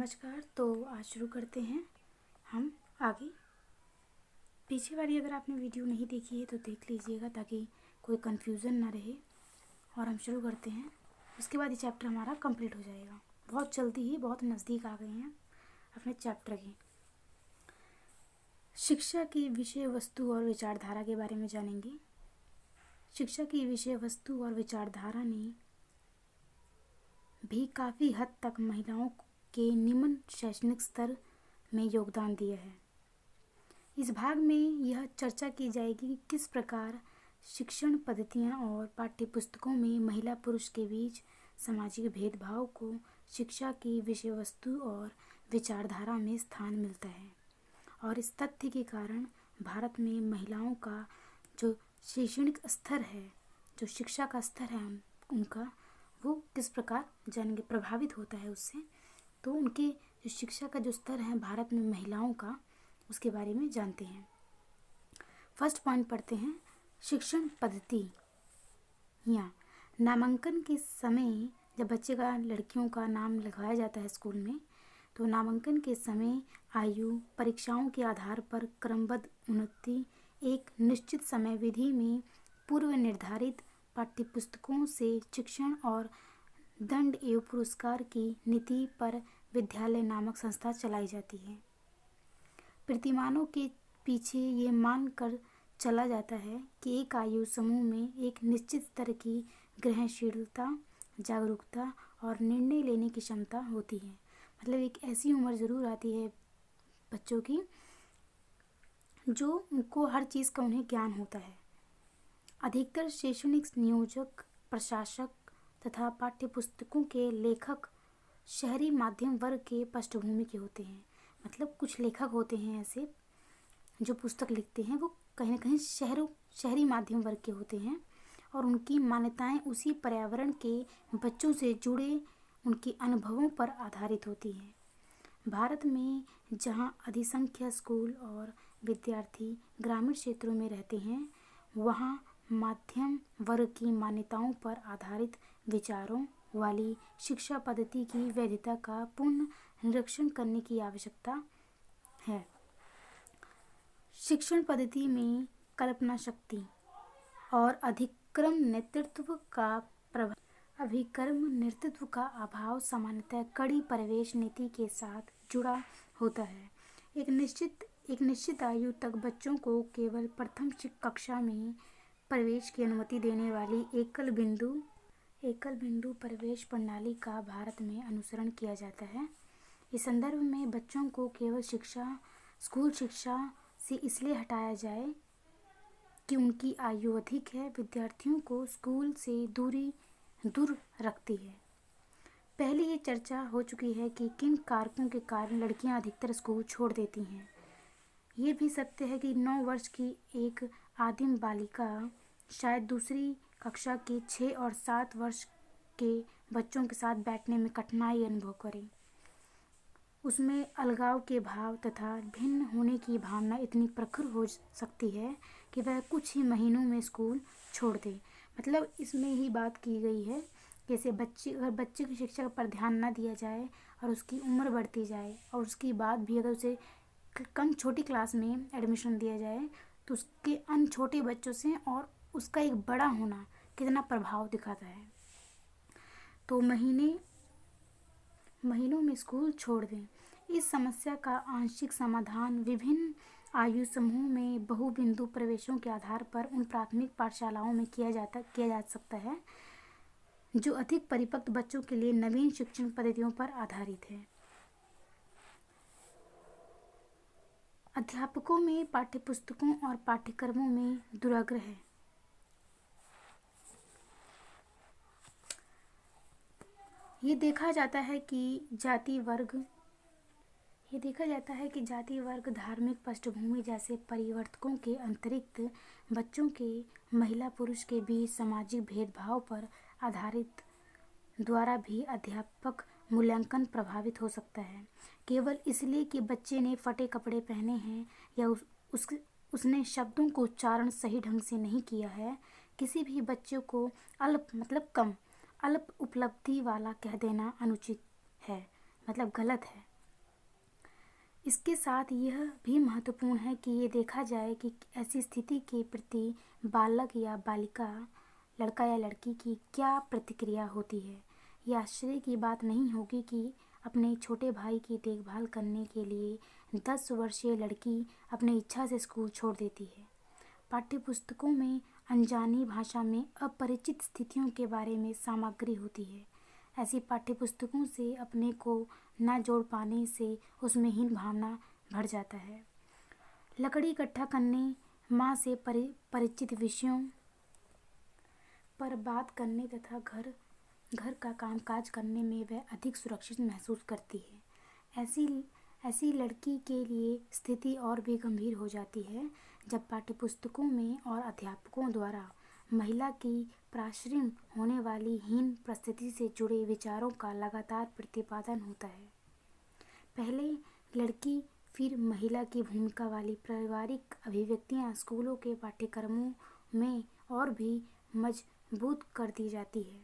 नमस्कार। तो आज शुरू करते हैं हम आगे। पीछे वाली अगर आपने वीडियो नहीं देखी है तो देख लीजिएगा ताकि कोई कन्फ्यूज़न ना रहे। और हम शुरू करते हैं, उसके बाद ये चैप्टर हमारा कंप्लीट हो जाएगा। बहुत जल्दी ही बहुत नज़दीक आ गए हैं अपने चैप्टर के। शिक्षा की विषय वस्तु और विचारधारा के बारे में जानेंगे। शिक्षा की विषय वस्तु और विचारधारा ने भी काफ़ी हद तक महिलाओं के निम्न शैक्षणिक स्तर में योगदान दिया है। इस भाग में यह चर्चा की जाएगी कि किस प्रकार शिक्षण पद्धतियाँ और पाठ्यपुस्तकों में महिला पुरुष के बीच सामाजिक भेदभाव को शिक्षा की विषय वस्तु और विचारधारा में स्थान मिलता है, और इस तथ्य के कारण भारत में महिलाओं का जो शैक्षणिक स्तर है, जो शिक्षा का स्तर है उनका, वो किस प्रकार जानेंगे, प्रभावित होता है उससे। तो उनके जो शिक्षा का जो स्तर है भारत में महिलाओं का, उसके बारे में जानते हैं। फर्स्ट पॉइंट पढ़ते हैं, शिक्षण पद्धति। यहाँ नामांकन के समय जब बच्चे का, लड़कियों का नाम लिखवाया जाता है स्कूल में, तो नामांकन के समय आयु, परीक्षाओं के आधार पर क्रमबद्ध उन्नति, एक निश्चित समय विधि में पूर्व निर्धारित पाठ्यपुस्तकों से शिक्षण और दंड एवं पुरस्कार की नीति पर विद्यालय नामक संस्था चलाई जाती है। प्रतिमानों के पीछे ये मान कर चला जाता है कि एक आयु समूह में एक निश्चित स्तर की ग्रहणशीलता, जागरूकता और निर्णय लेने की क्षमता होती है। मतलब एक ऐसी उम्र ज़रूर आती है बच्चों की जो उनको हर चीज़ का उन्हें ज्ञान होता है। अधिकतर शैक्षणिक नियोजक, प्रशासक तथा पाठ्यपुस्तकों के लेखक शहरी माध्यम वर्ग के पृष्ठभूमि के होते हैं। मतलब कुछ लेखक होते हैं ऐसे जो पुस्तक लिखते हैं, वो कहीं ना कहीं शहरी माध्यम वर्ग के होते हैं, और उनकी मान्यताएं उसी पर्यावरण के बच्चों से जुड़े उनके अनुभवों पर आधारित होती हैं। भारत में जहां अधिसंख्य स्कूल और विद्यार्थी ग्रामीण क्षेत्रों में रहते हैं, वहां मध्यम वर्ग की मान्यताओं पर आधारित विचारों वाली शिक्षा पद्धति की वैधता का पुनः निरीक्षण करने की आवश्यकता है। शिक्षण पद्धति में कल्पना शक्ति और अभिक्रम नेतृत्व का अभाव सामान्यतः कड़ी प्रवेश नीति के साथ जुड़ा होता है। एक निश्चित आयु तक बच्चों को केवल प्रथम कक्षा में प्रवेश की अनुमति देने वाली एकल बिंदु प्रवेश प्रणाली का भारत में अनुसरण किया जाता है। इस संदर्भ में बच्चों को केवल स्कूल शिक्षा से इसलिए हटाया जाए कि उनकी आयु अधिक है, विद्यार्थियों को स्कूल से दूर रखती है। पहले ये चर्चा हो चुकी है कि किन कारकों के कारण लड़कियां अधिकतर स्कूल छोड़ देती हैं। ये भी सत्य है कि 9 वर्ष की एक आदिम बालिका शायद दूसरी कक्षा के 6 और 7 वर्ष के बच्चों के साथ बैठने में कठिनाई अनुभव करे। उसमें अलगाव के भाव तथा भिन्न होने की भावना इतनी प्रखर हो सकती है कि वह कुछ ही महीनों में स्कूल छोड़ दे। मतलब इसमें ही बात की गई है कैसे अगर बच्चे की शिक्षा पर ध्यान ना दिया जाए और उसकी उम्र बढ़ती जाए और उसके बाद भी अगर उसे कम छोटी क्लास में एडमिशन दिया जाए तो उसके अन्य छोटे बच्चों से और उसका एक बड़ा होना कितना प्रभाव दिखाता है। तो महीनों में स्कूल छोड़ दें। इस समस्या का आंशिक समाधान विभिन्न आयु समूह में बहुबिंदु प्रवेशों के आधार पर उन प्राथमिक पाठशालाओं में किया जा सकता है जो अधिक परिपक्व बच्चों के लिए नवीन शिक्षण पद्धतियों पर आधारित है। अध्यापकों में पाठ्यपुस्तकों और पाठ्यक्रमों में दुराग्रह है। ये देखा जाता है कि जाति वर्ग, धार्मिक पृष्ठभूमि जैसे परिवर्तकों के अतिरिक्त बच्चों के महिला पुरुष के बीच सामाजिक भेदभाव पर आधारित द्वारा भी अध्यापक मूल्यांकन प्रभावित हो सकता है। केवल इसलिए कि बच्चे ने फटे कपड़े पहने हैं या उसने शब्दों को उच्चारण सही ढंग से नहीं किया है, किसी भी बच्चे को अल्प उपलब्धि वाला कह देना अनुचित है, मतलब गलत है। इसके साथ यह भी महत्वपूर्ण है कि ये देखा जाए कि ऐसी स्थिति के प्रति बालक या बालिका, लड़का या लड़की की क्या प्रतिक्रिया होती है। यह आश्चर्य की बात नहीं होगी कि अपने छोटे भाई की देखभाल करने के लिए 10 वर्षीय लड़की अपनी इच्छा से स्कूल छोड़ देती है। पाठ्यपुस्तकों में अनजानी भाषा में अपरिचित स्थितियों के बारे में सामग्री होती है। ऐसी पाठ्यपुस्तकों से अपने को न जोड़ पाने से उसमें हीन भावना भर जाता है। लकड़ी इकट्ठा करने, माँ से परिचित विषयों पर बात करने तथा घर का कामकाज करने में वह अधिक सुरक्षित महसूस करती है। ऐसी लड़की के लिए स्थिति और भी गंभीर हो जाती है जब पाठ्यपुस्तकों में और अध्यापकों द्वारा महिला की प्राश्रय होने वाली हीन परिस्थिति से जुड़े विचारों का लगातार प्रतिपादन होता है। पहले लड़की, फिर महिला की भूमिका वाली पारिवारिक अभिव्यक्तियां स्कूलों के पाठ्यक्रमों में और भी मजबूत कर दी जाती है।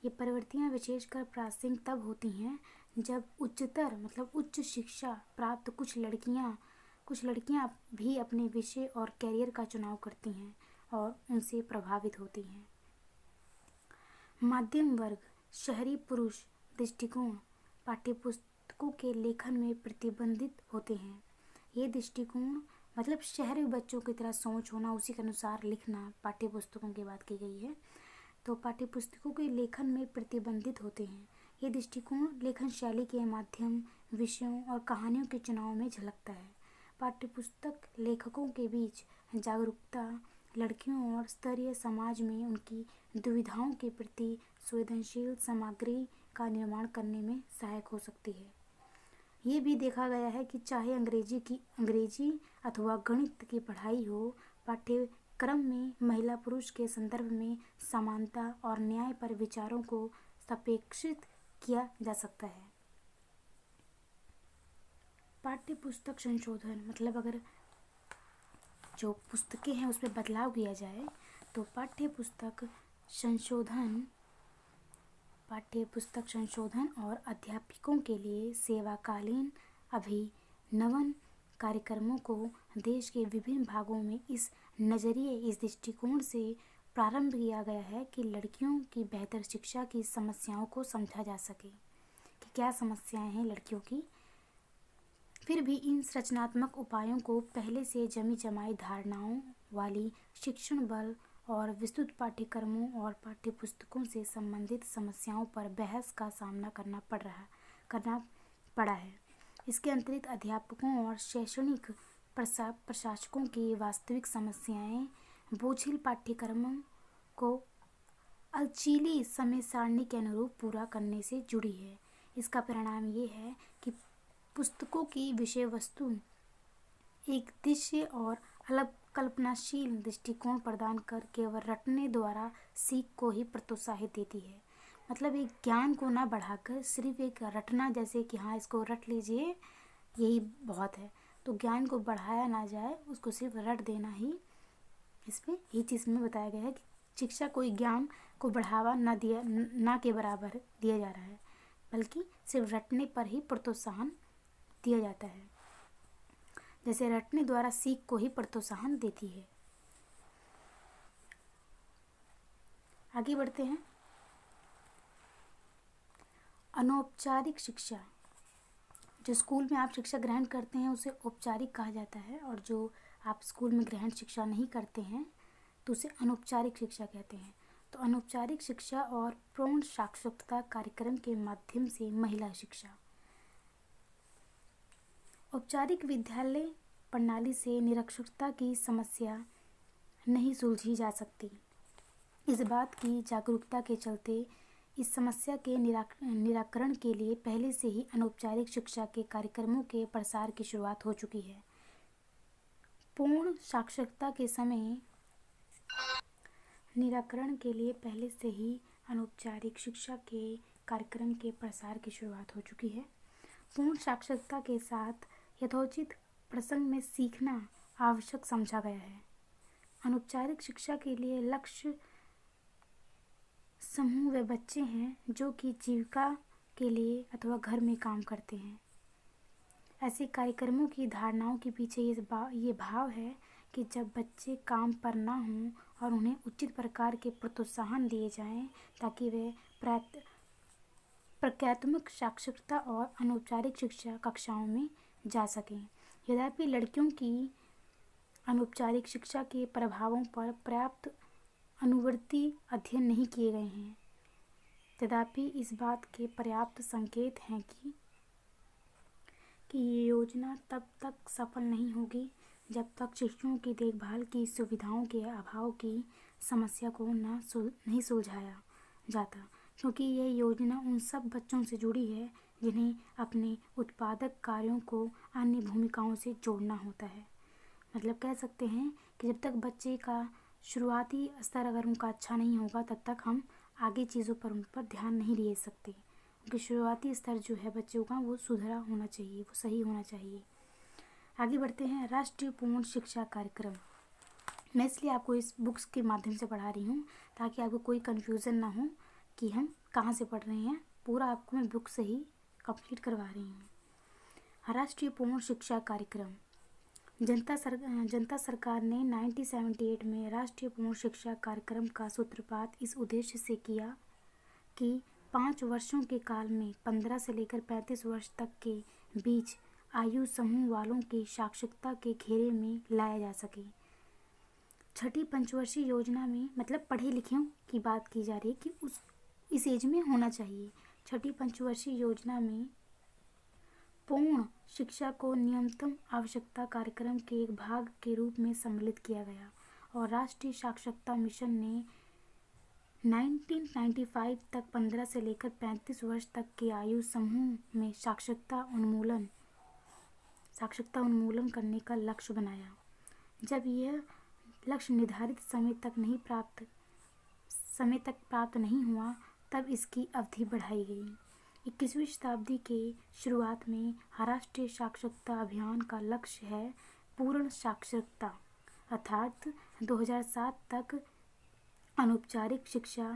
ये प्रवृत्तियां विशेषकर प्रासंगिक तब होती हैं जब उच्च शिक्षा प्राप्त कुछ लड़कियां भी अपने विषय और कैरियर का चुनाव करती हैं और उनसे प्रभावित होती हैं। मध्यम वर्ग, शहरी पुरुष दृष्टिकोण पाठ्यपुस्तकों के लेखन में प्रतिबंधित होते हैं। ये दृष्टिकोण मतलब शहरी बच्चों की तरह सोच होना, उसी के अनुसार लिखना, पाठ्यपुस्तकों की बात की गई है। तो पाठ्यपुस्तकों के लेखन में प्रतिबंधित होते हैं। ये दृष्टिकोण लेखन शैली के माध्यम, विषयों और कहानियों के चुनाव में झलकता है। पाठ्यपुस्तक लेखकों के बीच जागरूकता, लड़कियों और स्तरीय समाज में उनकी दुविधाओं के प्रति संवेदनशील सामग्री का निर्माण करने में सहायक हो सकती है। ये भी देखा गया है कि चाहे अंग्रेजी अथवा गणित की पढ़ाई हो, पाठ्यक्रम में महिला पुरुष के संदर्भ में समानता और न्याय पर विचारों को संप्रेषित किया जा सकता है। पाठ्यपुस्तक संशोधन मतलब अगर जो पुस्तकें हैं उसमें बदलाव किया जाए तो पाठ्यपुस्तक संशोधन और अध्यापकों के लिए सेवाकालीन अभिनवन कार्यक्रमों को देश के विभिन्न भागों में इस दृष्टिकोण से प्रारंभ किया गया है कि लड़कियों की बेहतर शिक्षा की समस्याओं को समझा जा सके कि क्या समस्याएं हैं लड़कियों की। फिर भी इन रचनात्मक उपायों को पहले से जमी जमाई धारणाओं वाली शिक्षण बल और विस्तृत पाठ्यक्रमों और पाठ्यपुस्तकों से संबंधित समस्याओं पर बहस का सामना करना पड़ा है। इसके अतिरिक्त अध्यापकों और शैक्षणिक प्रशासकों की वास्तविक समस्याएं बोझिल पाठ्यक्रमों को अलचीली समय सारणी के अनुरूप पूरा करने से जुड़ी है। इसका परिणाम ये है कि पुस्तकों की विषय वस्तु एक दृश्य और अलग कल्पनाशील दृष्टिकोण प्रदान कर केवल रटने द्वारा सीख को ही प्रोत्साहित देती है। मतलब एक ज्ञान को ना बढ़ाकर सिर्फ एक रटना, जैसे कि हाँ इसको रट लीजिए यही बहुत है, तो ज्ञान को बढ़ाया ना जाए, उसको सिर्फ रट देना ही इसमें यही चीज़ में बताया गया है कि शिक्षा कोई ज्ञान को बढ़ावा ना के बराबर दिया जा रहा है, बल्कि सिर्फ रटने पर ही प्रोत्साहन दिया जाता है, जैसे रटने द्वारा सीख को ही प्रोत्साहन देती है। आगे बढ़ते हैं। अनौपचारिक शिक्षा, जो स्कूल में आप शिक्षा ग्रहण करते हैं उसे औपचारिक कहा जाता है, और जो आप स्कूल में ग्रहण शिक्षा नहीं करते हैं तो उसे अनौपचारिक शिक्षा कहते हैं। तो अनौपचारिक शिक्षा और पूर्ण साक्षरता कार्यक्रम के माध्यम से महिला शिक्षा। औपचारिक विद्यालय प्रणाली से निरक्षरता की समस्या नहीं सुलझी जा सकती। इस बात की जागरूकता के चलते इस समस्या के निराकरण के लिए पहले से ही अनौपचारिक शिक्षा के कार्यक्रमों के प्रसार की शुरुआत हो चुकी है। पूर्ण साक्षरता के समय निराकरण के लिए पहले से ही अनौपचारिक शिक्षा के कार्यक्रम के प्रसार की शुरुआत हो चुकी है। पूर्ण साक्षरता के साथ यथोचित प्रसंग में सीखना आवश्यक समझा गया है। अनौपचारिक शिक्षा के लिए लक्ष्य समूह वे बच्चे हैं जो कि जीविका के लिए अथवा घर में काम करते हैं। ऐसे कार्यक्रमों की धारणाओं के पीछे ये भाव है कि जब बच्चे काम पर ना हों और उन्हें उचित प्रकार के प्रोत्साहन दिए जाएं ताकि वे प्रक्रियात्मक साक्षरता और अनौपचारिक शिक्षा कक्षाओं में जा सकें। यद्यपि लड़कियों की अनौपचारिक शिक्षा के प्रभावों पर पर्याप्त अनुवर्ती अध्ययन नहीं किए गए हैं, तथापि इस बात के पर्याप्त संकेत हैं कि ये योजना तब तक सफल नहीं होगी जब तक शिशुओं की देखभाल की सुविधाओं के अभाव की समस्या को नहीं सुलझाया जाता, क्योंकि यह योजना उन सब बच्चों से जुड़ी है जिन्हें अपने उत्पादक कार्यों को अन्य भूमिकाओं से जोड़ना होता है। मतलब कह सकते हैं कि जब तक बच्चे का शुरुआती स्तर अगर उनका अच्छा नहीं होगा तब तक हम आगे चीज़ों पर उन पर ध्यान नहीं दे सकते, क्योंकि शुरुआती स्तर जो है बच्चों का वो सुधरा होना चाहिए, वो सही होना चाहिए। आगे बढ़ते हैं। राष्ट्रीय पूर्ण शिक्षा कार्यक्रम। मैं इसलिए आपको इस बुक्स के माध्यम से पढ़ा रही हूँ ताकि आपको कोई कन्फ्यूज़न ना हो कि हम कहाँ से पढ़ रहे हैं। पूरा आपको मैं बुक से ही कंप्लीट करवा रही हूँ। राष्ट्रीय पूर्ण शिक्षा कार्यक्रम। जनता सरकार ने 1978 में राष्ट्रीय पूर्ण शिक्षा कार्यक्रम का सूत्रपात इस उद्देश्य से किया कि 5 वर्षों के काल में 15 से लेकर 35 वर्ष तक के बीच आयु समूह वालों की साक्षरता के घेरे में लाया जा सके। छठी पंचवर्षीय योजना में मतलब पढ़े लिखे की बात की जा रही है कि इस एज में होना चाहिए। छठी पंचवर्षीय योजना में पूर्ण शिक्षा को न्यूनतम आवश्यकता कार्यक्रम के एक भाग के रूप में सम्मिलित किया गया और राष्ट्रीय साक्षरता मिशन ने 1995 तक 15 से लेकर 35 वर्ष तक के आयु समूह में साक्षरता उन्मूलन करने का लक्ष्य बनाया। जब यह लक्ष्य निर्धारित समय तक प्राप्त नहीं हुआ तब इसकी अवधि बढ़ाई गई। 21वीं शताब्दी के शुरुआत में राष्ट्रीय साक्षरता अभियान का लक्ष्य है पूर्ण साक्षरता, अर्थात 2007 तक अनौपचारिक शिक्षा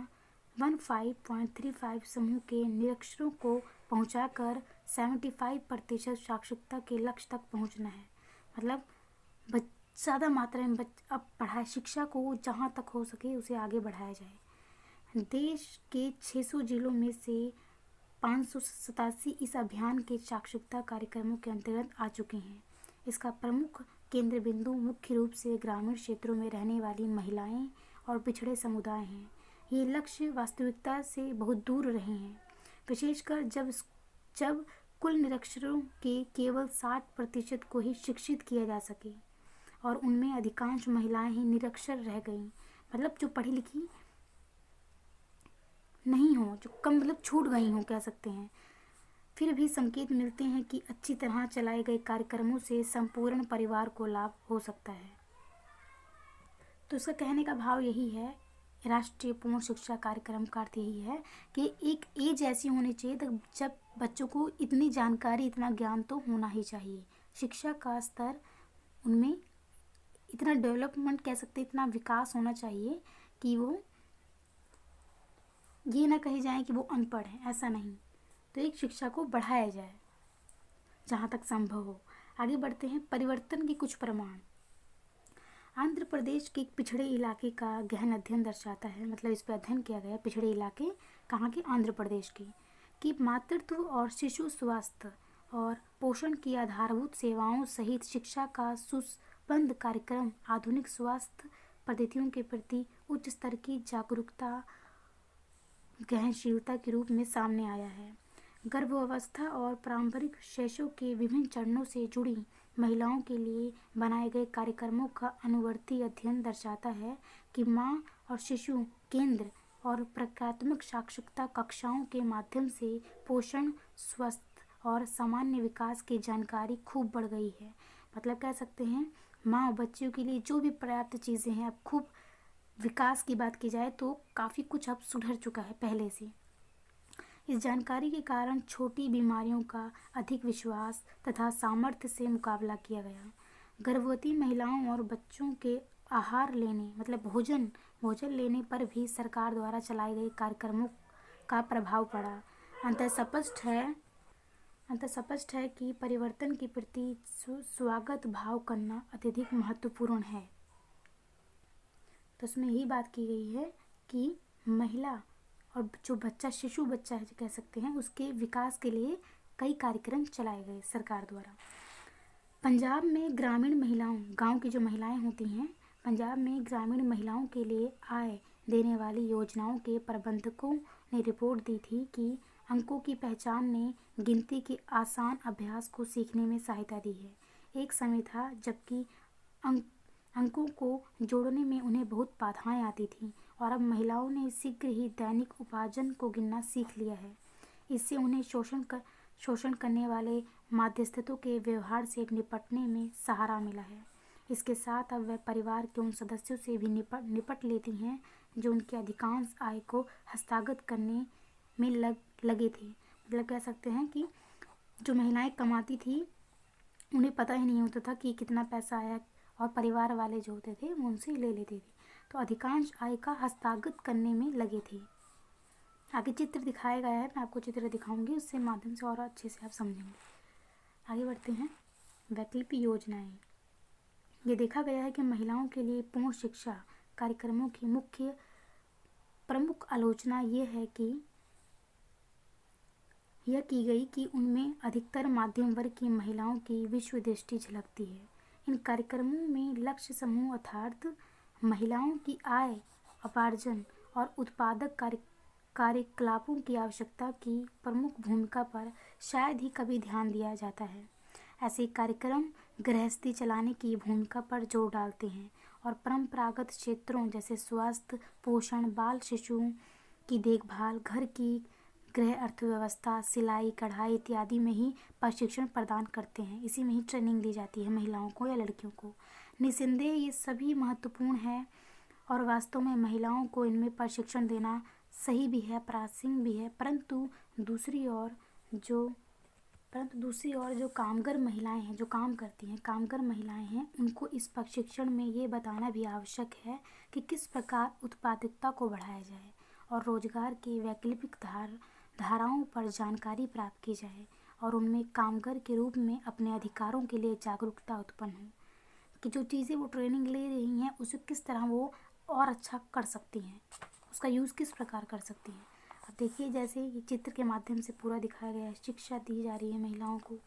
15.35 समूह के निरक्षरों को पहुंचाकर 75% साक्षरता के लक्ष्य तक पहुंचना है। मतलब ज़्यादा मात्रा में अब पढ़ाई शिक्षा को जहाँ तक हो सके उसे आगे बढ़ाया जाए। देश के 600 जिलों में से 587 इस अभियान के साक्षरता कार्यक्रमों के अंतर्गत आ चुके हैं। इसका प्रमुख केंद्र बिंदु मुख्य रूप से ग्रामीण क्षेत्रों में रहने वाली महिलाएं और पिछड़े समुदाय हैं। ये लक्ष्य वास्तविकता से बहुत दूर रहे हैं, विशेषकर जब कुल निरक्षरों के केवल 60% को ही शिक्षित किया जा सके और उनमें अधिकांश महिलाएं ही निरक्षर रह गईं। मतलब जो पढ़ी लिखी नहीं हो, जो कम मतलब छूट गई हो कह सकते हैं। फिर भी संकेत मिलते हैं कि अच्छी तरह चलाए गए कार्यक्रमों से संपूर्ण परिवार को लाभ हो सकता है। तो इसका कहने का भाव यही है, राष्ट्रीय पूर्ण शिक्षा कार्यक्रम का अर्थ यही है कि एक एज ऐसी होनी चाहिए जब बच्चों को इतनी जानकारी, इतना ज्ञान तो होना ही चाहिए। शिक्षा का स्तर उनमें इतना डेवलपमेंट कह सकते, इतना विकास होना चाहिए कि वो ये ना कही जाए कि वो अनपढ़ है, ऐसा नहीं। तो एक शिक्षा को बढ़ाया जाए जहाँ तक संभव हो। आगे बढ़ते हैं। परिवर्तन के कुछ प्रमाण। आंध्र प्रदेश के एक पिछड़े इलाके का गहन अध्ययन दर्शाता है, मतलब इस पर अध्ययन किया गया, पिछड़े इलाके कहाँ के, आंध्र प्रदेश के, कि मातृत्व और शिशु स्वास्थ्य और पोषण की आधारभूत सेवाओं सहित शिक्षा का सुसंबद्ध कार्यक्रम आधुनिक स्वास्थ्य पद्धतियों के प्रति उच्च स्तर की जागरूकता गहनशीलता के रूप में सामने आया है। गर्भावस्था और प्रारंभिक शैशव के विभिन्न चरणों से जुड़ी महिलाओं के लिए बनाए गए कार्यक्रमों का अनुवर्ती अध्ययन दर्शाता है कि माँ और शिशु केंद्र और प्रक्रियात्मक साक्षरता कक्षाओं के माध्यम से पोषण, स्वास्थ्य और सामान्य विकास की जानकारी खूब बढ़ गई है। मतलब कह सकते हैं माँ और बच्चों के लिए जो भी पर्याप्त चीज़ें हैं, अब खूब विकास की बात की जाए तो काफ़ी कुछ अब सुधर चुका है पहले से। इस जानकारी के कारण छोटी बीमारियों का अधिक विश्वास तथा सामर्थ्य से मुकाबला किया गया। गर्भवती महिलाओं और बच्चों के आहार लेने मतलब भोजन लेने पर भी सरकार द्वारा चलाए गए कार्यक्रमों का प्रभाव पड़ा। अंततः स्पष्ट है कि परिवर्तन के प्रति स्वागत भाव करना अत्यधिक महत्वपूर्ण है। तो उसमें यही बात की गई है कि महिला और जो बच्चा, शिशु बच्चा है जो कह सकते हैं, उसके विकास के लिए कई कार्यक्रम चलाए गए सरकार द्वारा। पंजाब में ग्रामीण महिलाओं, गांव की जो महिलाएं होती हैं, पंजाब में ग्रामीण महिलाओं के लिए आय देने वाली योजनाओं के प्रबंधकों ने रिपोर्ट दी थी कि अंकों की पहचान ने गिनती के आसान अभ्यास को सीखने में सहायता दी है। एक समय था जबकि अंकों को जोड़ने में उन्हें बहुत बाधाएं आती थीं और अब महिलाओं ने शीघ्र ही दैनिक उपार्जन को गिनना सीख लिया है। इससे उन्हें शोषण करने वाले मध्यस्थों के व्यवहार से निपटने में सहारा मिला है। इसके साथ अब वह परिवार के उन सदस्यों से भी निपट लेती हैं जो उनके अधिकांश आय को हस्तगत करने में लगे थे। मतलब कह सकते हैं कि जो महिलाएं कमाती थी उन्हें पता ही नहीं होता था कि कितना पैसा आया, और परिवार वाले जो होते थे वो उनसे ले लेते थे, तो अधिकांश आय का हस्तगत करने में लगे थे। आगे चित्र दिखाया गया है, मैं आपको चित्र दिखाऊंगी, उससे माध्यम से और अच्छे से आप समझेंगे। आगे बढ़ते हैं। वैकल्पिक योजनाएं। ये देखा गया है कि महिलाओं के लिए पूर्ण शिक्षा कार्यक्रमों की प्रमुख आलोचना ये है कि यह की गई कि उनमें अधिकतर मध्यम वर्ग की महिलाओं की विश्व दृष्टि झलकती है। इन कार्यक्रमों में लक्ष्य समूह अर्थात महिलाओं की आय उपार्जन और उत्पादक कार्यकलापों की आवश्यकता की प्रमुख भूमिका पर शायद ही कभी ध्यान दिया जाता है। ऐसे कार्यक्रम गृहस्थी चलाने की भूमिका पर जोर डालते हैं और परंपरागत क्षेत्रों जैसे स्वास्थ्य, पोषण, बाल शिशुओं की देखभाल, घर की गृह अर्थव्यवस्था, सिलाई, कढ़ाई इत्यादि में ही प्रशिक्षण प्रदान करते हैं। इसी में ही ट्रेनिंग दी जाती है महिलाओं को या लड़कियों को। निस्संदेह ये सभी महत्वपूर्ण है और वास्तव में महिलाओं को इनमें प्रशिक्षण देना सही भी है, प्रासंगिक भी है, परंतु दूसरी ओर जो कामगर महिलाएं हैं, जो काम करती हैं, कामगर महिलाएं हैं, उनको इस प्रशिक्षण में ये बताना भी आवश्यक है कि किस प्रकार उत्पादकता को बढ़ाया जाए और रोजगार के वैकल्पिक धाराओं पर जानकारी प्राप्त की जाए और उनमें कामगर के रूप में अपने अधिकारों के लिए जागरूकता उत्पन्न हो कि जो चीज़ें वो ट्रेनिंग ले रही हैं उसे किस तरह वो और अच्छा कर सकती हैं, उसका यूज़ किस प्रकार कर सकती हैं। अब देखिए, जैसे ये चित्र के माध्यम से पूरा दिखाया गया है, शिक्षा दी जा रही है महिलाओं को,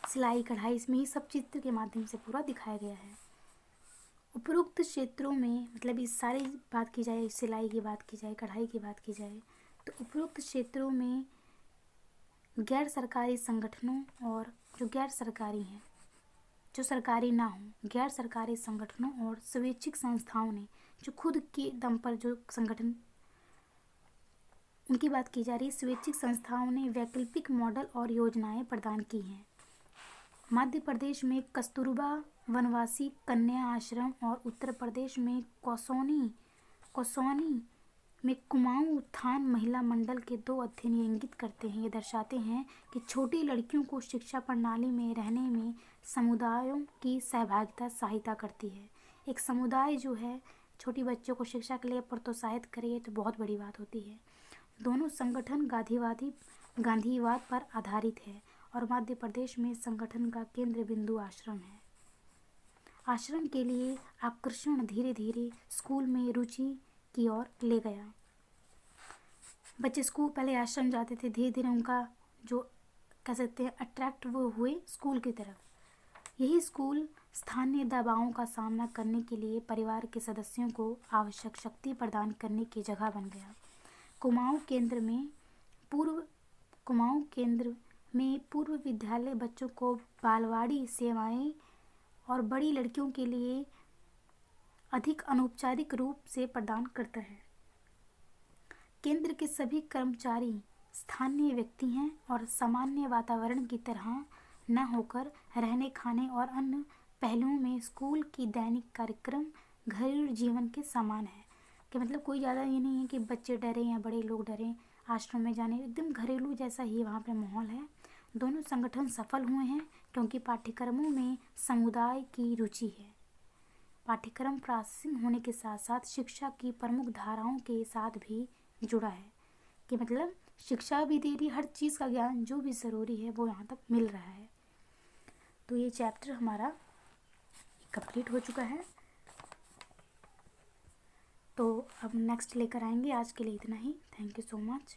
सिलाई कढ़ाई, इसमें ही सब चित्र के माध्यम से पूरा दिखाया गया है। उपरोक्त क्षेत्रों में, मतलब इस सारी बात की जाए, सिलाई की बात की जाए, कढ़ाई की बात की जाए, तो उपरोक्त क्षेत्रों में गैर सरकारी संगठनों और जो गैर सरकारी हैं, जो सरकारी ना हो, गैर सरकारी संगठनों और स्वैच्छिक संस्थाओं ने, जो खुद के दम पर जो संगठन, उनकी बात की जा रही है, स्वैच्छिक संस्थाओं ने वैकल्पिक मॉडल और योजनाएं प्रदान की हैं। मध्य प्रदेश में कस्तूरबा वनवासी कन्या आश्रम और उत्तर प्रदेश में कौसौनी में कुमाऊं उत्थान महिला मंडल के 2 अध्ययन ये इंगित करते हैं, ये दर्शाते हैं कि छोटी लड़कियों को शिक्षा प्रणाली में रहने में समुदायों की सहभागिता सहायता करती है। एक समुदाय जो है छोटी बच्चों को शिक्षा के लिए प्रोत्साहित करे तो बहुत बड़ी बात होती है। दोनों संगठन गांधीवाद पर आधारित है और मध्य प्रदेश में संगठन का केंद्र बिंदु आश्रम है। आश्रम के लिए आकर्षण धीरे धीरे स्कूल में रुचि की ओर ले गया। बच्चे स्कूल पहले आश्रम जाते थे, धीरे धीरे उनका जो कह सकते हैं अट्रैक्ट वो हुए स्कूल की तरफ। यही स्कूल स्थानीय दबावों का सामना करने के लिए परिवार के सदस्यों को आवश्यक शक्ति प्रदान करने की जगह बन गया। कुमाऊं केंद्र में पूर्व विद्यालय बच्चों को बालवाड़ी सेवाएं और बड़ी लड़कियों के लिए अधिक अनौपचारिक रूप से प्रदान करता है। केंद्र के सभी कर्मचारी स्थानीय व्यक्ति हैं और सामान्य वातावरण की तरह न होकर रहने, खाने और अन्य पहलुओं में स्कूल की दैनिक कार्यक्रम घरेलू जीवन के समान है। कि मतलब कोई ज़्यादा ये नहीं है कि बच्चे डरे या बड़े लोग डरें आश्रम में जाने, एकदम घरेलू जैसा ही वहाँ पे माहौल है। दोनों संगठन सफल हुए हैं क्योंकि पाठ्यक्रमों में समुदाय की रुचि है। पाठ्यक्रम प्रासंगिक होने के साथ साथ शिक्षा की प्रमुख धाराओं के साथ भी जुड़ा है। कि मतलब शिक्षा भी दे रही, हर चीज़ का ज्ञान जो भी ज़रूरी है वो यहाँ तक मिल रहा है। तो ये चैप्टर हमारा कंप्लीट हो चुका है। तो अब नेक्स्ट लेकर आएंगे। आज के लिए इतना ही। Thank you so much.